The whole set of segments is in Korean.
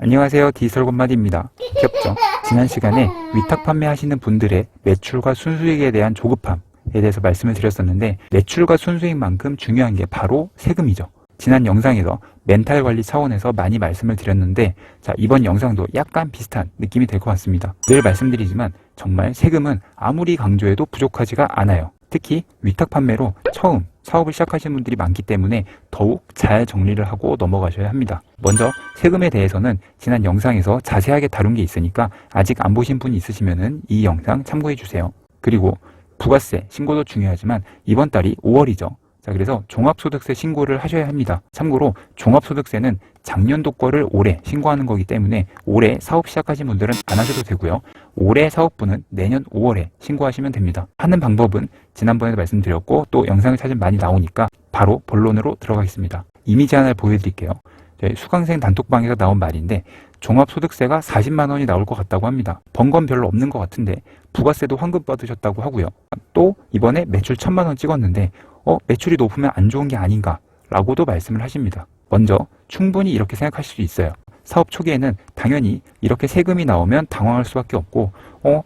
안녕하세요. 디지털건마디입니다. 귀엽죠? 지난 시간에 위탁 판매하시는 분들의 매출과 순수익에 대한 조급함에 대해서 말씀을 드렸었는데, 매출과 순수익만큼 중요한 게 바로 세금이죠. 지난 영상에서 멘탈 관리 차원에서 많이 말씀을 드렸는데, 자, 이번 영상도 약간 비슷한 느낌이 될 것 같습니다. 늘 말씀드리지만 정말 세금은 아무리 강조해도 부족하지가 않아요. 특히 위탁 판매로 처음 사업을 시작하시는 분들이 많기 때문에 더욱 잘 정리를 하고 넘어가셔야 합니다. 먼저 세금에 대해서는 지난 영상에서 자세하게 다룬 게 있으니까 아직 안 보신 분이 있으시면 이 영상 참고해 주세요. 그리고 부가세 신고도 중요하지만 이번 달이 5월이죠. 자, 그래서 종합소득세 신고를 하셔야 합니다. 참고로 종합소득세는 작년도 거를 올해 신고하는 거기 때문에 올해 사업 시작하신 분들은 안 하셔도 되고요. 올해 사업분은 내년 5월에 신고하시면 됩니다. 하는 방법은 지난번에도 말씀드렸고 또 영상을 찾으면 많이 나오니까 바로 본론으로 들어가겠습니다. 이미지 하나를 보여드릴게요. 저희 수강생 단톡방에서 나온 말인데, 종합소득세가 40만 원이 나올 것 같다고 합니다. 번 건 별로 없는 것 같은데 부가세도 환급 받으셨다고 하고요. 또 이번에 매출 1000만 원 찍었는데 매출이 높으면 안 좋은 게 아닌가 라고도 말씀을 하십니다. 먼저 충분히 이렇게 생각하실 수 있어요. 사업 초기에는 당연히 이렇게 세금이 나오면 당황할 수밖에 없고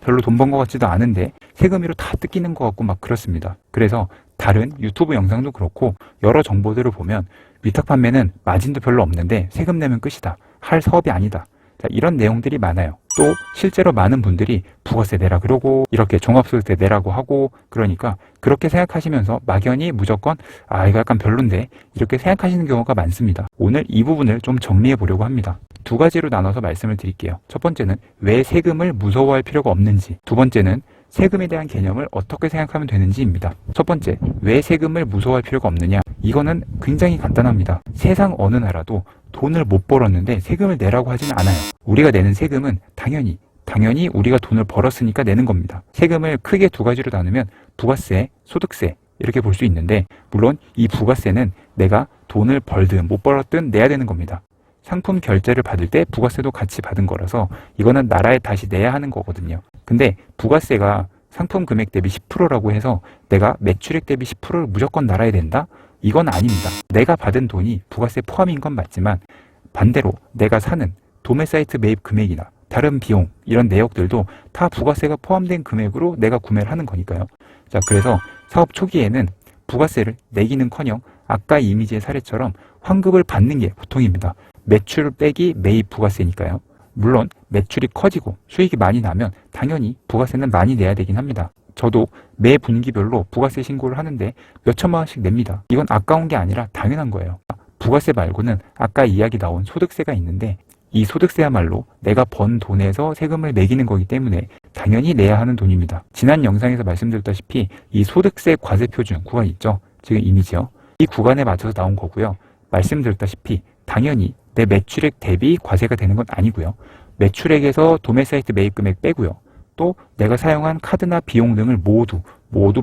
별로 돈 번 것 같지도 않은데 세금으로 다 뜯기는 것 같고 막 그렇습니다. 그래서 다른 유튜브 영상도 그렇고 여러 정보들을 보면 위탁 판매는 마진도 별로 없는데 세금 내면 끝이다, 할 사업이 아니다, 자, 이런 내용들이 많아요. 또 실제로 많은 분들이 부가세 내라 그러고 이렇게 종합소득세 내라고 하고, 그러니까 그렇게 생각하시면서 막연히 무조건 이거 약간 별론데 이렇게 생각하시는 경우가 많습니다. 오늘 이 부분을 좀 정리해 보려고 합니다. 두 가지로 나눠서 말씀을 드릴게요. 첫 번째는 왜 세금을 무서워할 필요가 없는지, 두 번째는 세금에 대한 개념을 어떻게 생각하면 되는지입니다. 첫 번째, 왜 세금을 무서워할 필요가 없느냐? 이거는 굉장히 간단합니다. 세상 어느 나라도 돈을 못 벌었는데 세금을 내라고 하지는 않아요. 우리가 내는 세금은 당연히 우리가 돈을 벌었으니까 내는 겁니다. 세금을 크게 두 가지로 나누면 부가세, 소득세 이렇게 볼 수 있는데, 물론 이 부가세는 내가 돈을 벌든 못 벌었든 내야 되는 겁니다. 상품 결제를 받을 때 부가세도 같이 받은 거라서 이거는 나라에 다시 내야 하는 거거든요. 근데 부가세가 상품 금액 대비 10%라고 해서 내가 매출액 대비 10%를 무조건 날아야 된다? 이건 아닙니다. 내가 받은 돈이 부가세 포함인 건 맞지만 반대로 내가 사는 도매 사이트 매입 금액이나 다른 비용 이런 내역들도 다 부가세가 포함된 금액으로 내가 구매를 하는 거니까요. 자, 그래서 사업 초기에는 부가세를 내기는커녕 아까 이미지의 사례처럼 환급을 받는 게 보통입니다. 매출 빼기 매입 부가세니까요. 물론 매출이 커지고 수익이 많이 나면 당연히 부가세는 많이 내야 되긴 합니다. 저도 매 분기별로 부가세 신고를 하는데 몇천만 원씩 냅니다. 이건 아까운 게 아니라 당연한 거예요. 부가세 말고는 아까 이야기 나온 소득세가 있는데, 이 소득세야말로 내가 번 돈에서 세금을 매기는 거기 때문에 당연히 내야 하는 돈입니다. 지난 영상에서 말씀드렸다시피 이 소득세 과세표준 구간 있죠? 지금 이미지요. 이 구간에 맞춰서 나온 거고요. 말씀드렸다시피 당연히 내 매출액 대비 과세가 되는 건 아니고요. 매출액에서 도매 사이트 매입 금액 빼고요. 또 내가 사용한 카드나 비용 등을 모두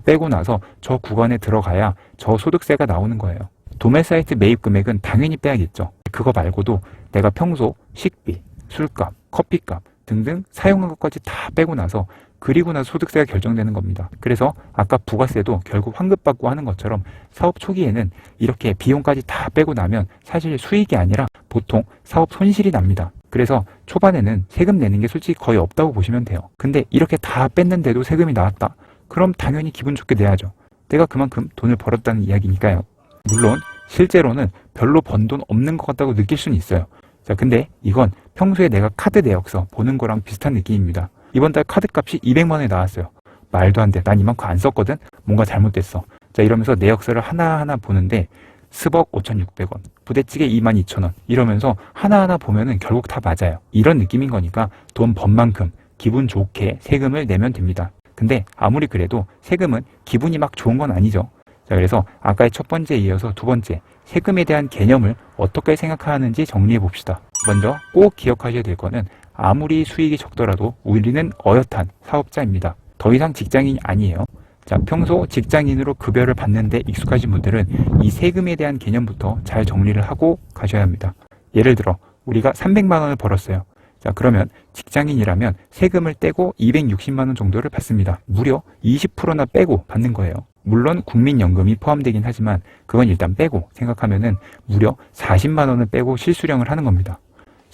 빼고 나서 저 구간에 들어가야 저 소득세가 나오는 거예요. 도매 사이트 매입 금액은 당연히 빼야겠죠. 그거 말고도 내가 평소 식비, 술값, 커피값 등등 사용한 것까지 다 빼고 나서 그리고 나서 소득세가 결정되는 겁니다. 그래서 아까 부가세도 결국 환급받고 하는 것처럼 사업 초기에는 이렇게 비용까지 다 빼고 나면 사실 수익이 아니라 보통 사업 손실이 납니다. 그래서 초반에는 세금 내는 게 솔직히 거의 없다고 보시면 돼요. 근데 이렇게 다 뺐는데도 세금이 나왔다? 그럼 당연히 기분 좋게 내야죠. 내가 그만큼 돈을 벌었다는 이야기니까요. 물론 실제로는 별로 번 돈 없는 것 같다고 느낄 수는 있어요. 자, 근데 이건 평소에 내가 카드 내역서 보는 거랑 비슷한 느낌입니다. 이번 달 카드값이 200만 원이 나왔어요. 말도 안 돼. 난 이만큼 안 썼거든. 뭔가 잘못됐어. 자, 이러면서 내역서를 하나하나 보는데 스벅 5,600원, 부대찌개 22,000원 이러면서 하나하나 보면은 결국 다 맞아요. 이런 느낌인 거니까 돈 번 만큼 기분 좋게 세금을 내면 됩니다. 근데 아무리 그래도 세금은 기분이 막 좋은 건 아니죠. 자, 그래서 아까의 첫 번째에 이어서 두 번째, 세금에 대한 개념을 어떻게 생각하는지 정리해 봅시다. 먼저 꼭 기억하셔야 될 거는 아무리 수익이 적더라도 우리는 어엿한 사업자입니다. 더 이상 직장인이 아니에요. 자, 평소 직장인으로 급여를 받는데 익숙하신 분들은 이 세금에 대한 개념부터 잘 정리를 하고 가셔야 합니다. 예를 들어 우리가 300만 원을 벌었어요. 자, 그러면 직장인이라면 세금을 떼고 260만 원 정도를 받습니다. 무려 20%나 빼고 받는 거예요. 물론 국민연금이 포함되긴 하지만 그건 일단 빼고 생각하면은 무려 40만 원을 빼고 실수령을 하는 겁니다.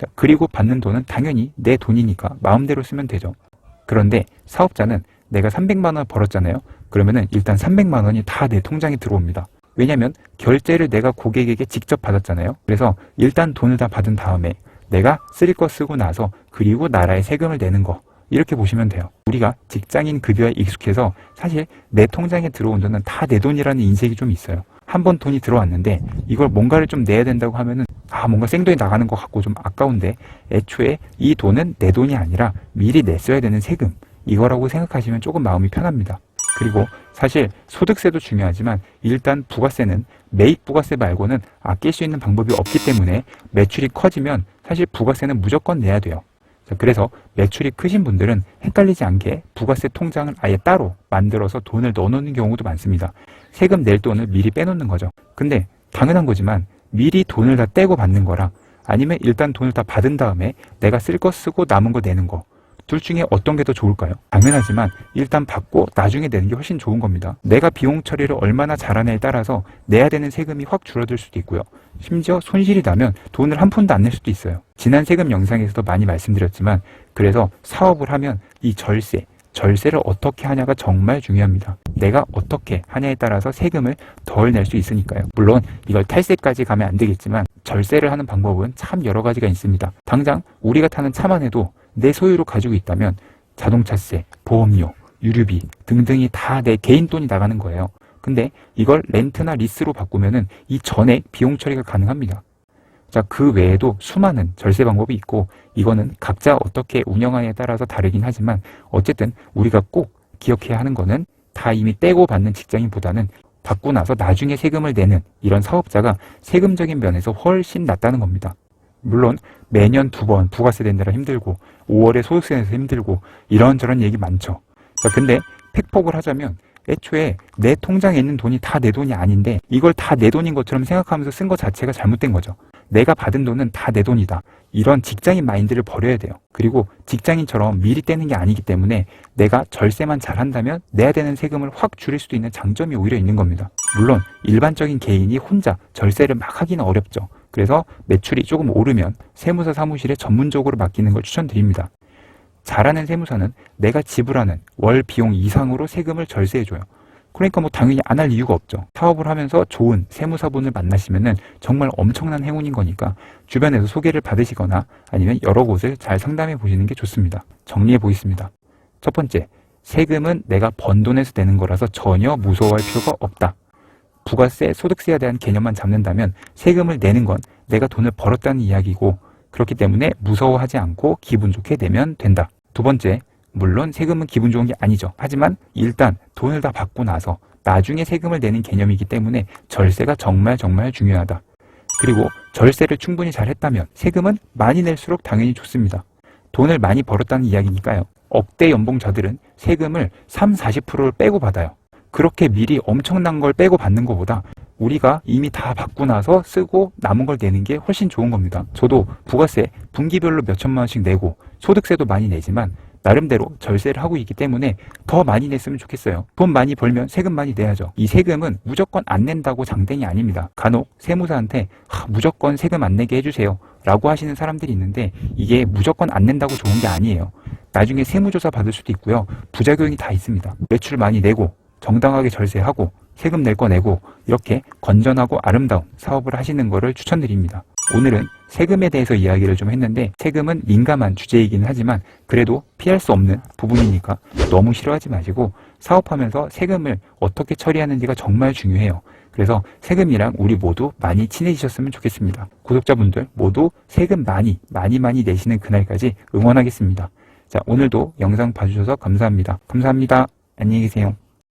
자, 그리고 받는 돈은 당연히 내 돈이니까 마음대로 쓰면 되죠. 그런데 사업자는 내가 300만 원 벌었잖아요. 그러면은 일단 300만 원이 다 내 통장에 들어옵니다. 왜냐면 결제를 내가 고객에게 직접 받았잖아요. 그래서 일단 돈을 다 받은 다음에 내가 쓸 거 쓰고 나서 그리고 나라에 세금을 내는 거, 이렇게 보시면 돼요. 우리가 직장인 급여에 익숙해서 사실 내 통장에 들어온 돈은 다 내 돈이라는 인식이 좀 있어요. 한 번 돈이 들어왔는데 이걸 뭔가를 좀 내야 된다고 하면은 뭔가 생돈이 나가는 것 같고 좀 아까운데, 애초에 이 돈은 내 돈이 아니라 미리 냈어야 되는 세금, 이거라고 생각하시면 조금 마음이 편합니다. 그리고 사실 소득세도 중요하지만 일단 부가세는 매입 부가세 말고는 아낄 수 있는 방법이 없기 때문에 매출이 커지면 사실 부가세는 무조건 내야 돼요. 그래서 매출이 크신 분들은 헷갈리지 않게 부가세 통장을 아예 따로 만들어서 돈을 넣어놓는 경우도 많습니다. 세금 낼 돈을 미리 빼놓는 거죠. 근데 당연한 거지만 미리 돈을 다 떼고 받는 거랑 아니면 일단 돈을 다 받은 다음에 내가 쓸 거 쓰고 남은 거 내는 거, 둘 중에 어떤 게 더 좋을까요? 당연하지만 일단 받고 나중에 내는 게 훨씬 좋은 겁니다. 내가 비용 처리를 얼마나 잘하냐에 따라서 내야 되는 세금이 확 줄어들 수도 있고요. 심지어 손실이 나면 돈을 한 푼도 안 낼 수도 있어요. 지난 세금 영상에서도 많이 말씀드렸지만, 그래서 사업을 하면 이 절세를 어떻게 하냐가 정말 중요합니다. 내가 어떻게 하냐에 따라서 세금을 덜 낼 수 있으니까요. 물론 이걸 탈세까지 가면 안 되겠지만 절세를 하는 방법은 참 여러 가지가 있습니다. 당장 우리가 타는 차만 해도 내 소유로 가지고 있다면 자동차세, 보험료, 유류비 등등이 다 내 개인 돈이 나가는 거예요. 근데 이걸 렌트나 리스로 바꾸면은 이 전액 비용 처리가 가능합니다. 자, 그 외에도 수많은 절세 방법이 있고 이거는 각자 어떻게 운영하냐에 따라서 다르긴 하지만 어쨌든 우리가 꼭 기억해야 하는 거는 다 이미 떼고 받는 직장인보다는 받고 나서 나중에 세금을 내는 이런 사업자가 세금적인 면에서 훨씬 낫다는 겁니다. 물론 매년 2번 부가세 낸다라 힘들고 5월에 소득세 내서 힘들고 이런저런 얘기 많죠. 자, 근데 팩폭을 하자면 애초에 내 통장에 있는 돈이 다 내 돈이 아닌데 이걸 다 내 돈인 것처럼 생각하면서 쓴 것 자체가 잘못된 거죠. 내가 받은 돈은 다 내 돈이다. 이런 직장인 마인드를 버려야 돼요. 그리고 직장인처럼 미리 떼는 게 아니기 때문에 내가 절세만 잘한다면 내야 되는 세금을 확 줄일 수도 있는 장점이 오히려 있는 겁니다. 물론 일반적인 개인이 혼자 절세를 막 하기는 어렵죠. 그래서 매출이 조금 오르면 세무사 사무실에 전문적으로 맡기는 걸 추천드립니다. 잘하는 세무사는 내가 지불하는 월 비용 이상으로 세금을 절세해줘요. 그러니까 뭐 당연히 안 할 이유가 없죠. 사업을 하면서 좋은 세무사분을 만나시면은 정말 엄청난 행운인 거니까 주변에서 소개를 받으시거나 아니면 여러 곳을 잘 상담해 보시는 게 좋습니다. 정리해 보겠습니다. 첫 번째, 세금은 내가 번 돈에서 내는 거라서 전혀 무서워할 필요가 없다. 부가세, 소득세에 대한 개념만 잡는다면 세금을 내는 건 내가 돈을 벌었다는 이야기고, 그렇기 때문에 무서워하지 않고 기분 좋게 내면 된다. 두 번째, 물론 세금은 기분 좋은 게 아니죠. 하지만 일단 돈을 다 받고 나서 나중에 세금을 내는 개념이기 때문에 절세가 정말 중요하다. 그리고 절세를 충분히 잘 했다면 세금은 많이 낼수록 당연히 좋습니다. 돈을 많이 벌었다는 이야기니까요. 억대 연봉자들은 세금을 30-40%를 빼고 받아요. 그렇게 미리 엄청난 걸 빼고 받는 것보다 우리가 이미 다 받고 나서 쓰고 남은 걸 내는 게 훨씬 좋은 겁니다. 저도 부가세 분기별로 몇 천만 원씩 내고 소득세도 많이 내지만 나름대로 절세를 하고 있기 때문에 더 많이 냈으면 좋겠어요. 돈 많이 벌면 세금 많이 내야죠. 이 세금은 무조건 안 낸다고 장땡이 아닙니다. 간혹 세무사한테 무조건 세금 안 내게 해주세요 라고 하시는 사람들이 있는데 이게 무조건 안 낸다고 좋은 게 아니에요. 나중에 세무조사 받을 수도 있고요. 부작용이 다 있습니다. 매출 많이 내고 정당하게 절세하고 세금 낼 거 내고 이렇게 건전하고 아름다운 사업을 하시는 거를 추천드립니다. 오늘은 세금에 대해서 이야기를 좀 했는데 세금은 민감한 주제이긴 하지만 그래도 피할 수 없는 부분이니까 너무 싫어하지 마시고 사업하면서 세금을 어떻게 처리하는지가 정말 중요해요. 그래서 세금이랑 우리 모두 많이 친해지셨으면 좋겠습니다. 구독자분들 모두 세금 많이 내시는 그날까지 응원하겠습니다. 자, 오늘도 영상 봐주셔서 감사합니다. 감사합니다. 안녕히 계세요.